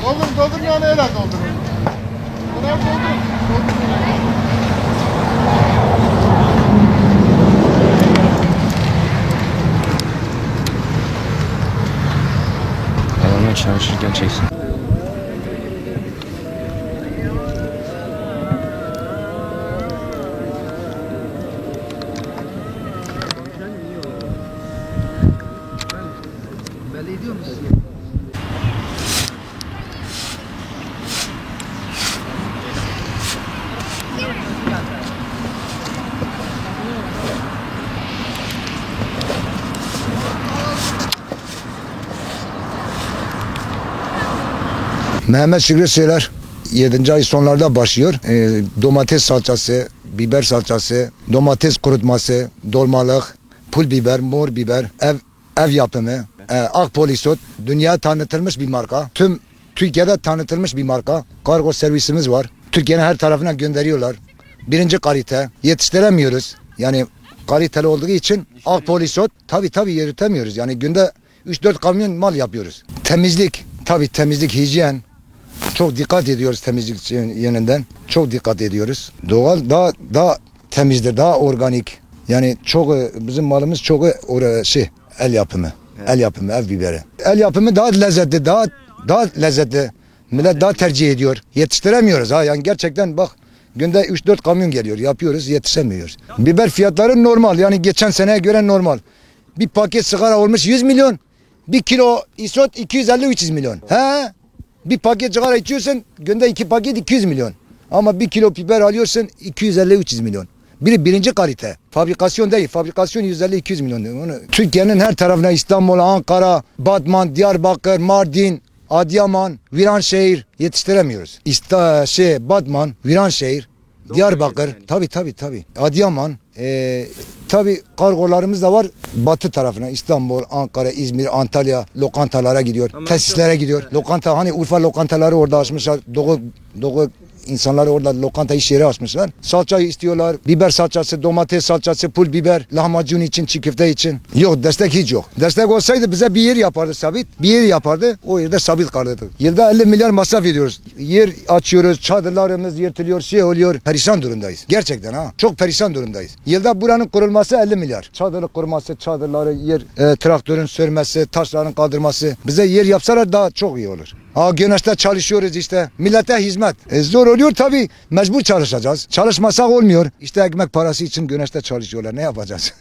Doldur yani öyle doldur. Buna doldur. Adamlar çalışırken çeksin. Belli ediyor musun? Mehmet Şükrü Söyler 7. ay sonlarda başlıyor. Domates salçası, biber salçası, domates kurutması, dolmalık, pul biber, mor biber, ev yapımı, Akpolisot, dünya tanıtılmış bir marka. Tüm Türkiye'de tanıtılmış bir marka. Kargo servisimiz var. Türkiye'nin her tarafına gönderiyorlar. Birinci kalite. Yetiştiremiyoruz. Yani kaliteli olduğu için Akpolisot tabii yürütemiyoruz. Yani günde 3-4 kamyon mal yapıyoruz. Temizlik, temizlik, hijyen. Çok dikkat ediyoruz temizlik yönünden. Çok dikkat ediyoruz. Doğal daha temizdir, daha organik. Yani çok bizim malımız çok el yapımı. Evet. El yapımı, ev biberi. El yapımı daha lezzetli, daha lezzetli. Millet daha tercih ediyor. Yetiştiremiyoruz ha. Yani gerçekten bak günde 3-4 kamyon geliyor. Yapıyoruz, yetişemiyoruz. Biber fiyatları normal. Yani geçen seneye göre normal. Bir paket sigara olmuş 100 milyon. 1 kilo isot 250-300 milyon. He? Bir paket sigara içiyorsun günde 2 paket 200 milyon. Ama 1 kilo biber alıyorsun 250-300 milyon. Birinci kalite. Fabrikasyon değil. Fabrikasyon 150-200 milyon. Türkiye'nin her tarafına İstanbul, Ankara, Batman, Diyarbakır, Mardin, Adıyaman, Viranşehir yetiştiremiyoruz. Batman, Viranşehir, Diyarbakır. Tabii. Adıyaman. Tabii kargolarımız da var batı tarafına. İstanbul, Ankara, İzmir, Antalya lokantalara gidiyor. Tesislere gidiyor. Lokanta hani Urfa lokantaları orada açmışlar. Doğu insanları orada lokanta iş yeri açmışlar. Salça istiyorlar. Biber salçası, domates salçası, pul biber, lahmacun için, çiğ köfte için. Yok, destek hiç yok. Destek olsaydı bize bir yer yapardı sabit. Bir yer yapardı. O yerde sabit kalırdı. Yılda 50 milyar masraf ediyoruz. Yer açıyoruz. Çadırlarımız yırtılıyor. Oluyor. Perişan durumdayız. Gerçekten ha. Çok perişan durumdayız. Yılda buranın kurulması 50 milyar. Çadırı kurması, çadırları yer, traktörün sürmesi, taşların kaldırması. Bize yer yapsalar daha çok iyi olur. Güneşte çalışıyoruz işte. Millete hizmet. Zor oluyor tabii. Mecbur çalışacağız. Çalışmasak olmuyor. İşte ekmek parası için güneşte çalışıyorlar. Ne yapacağız?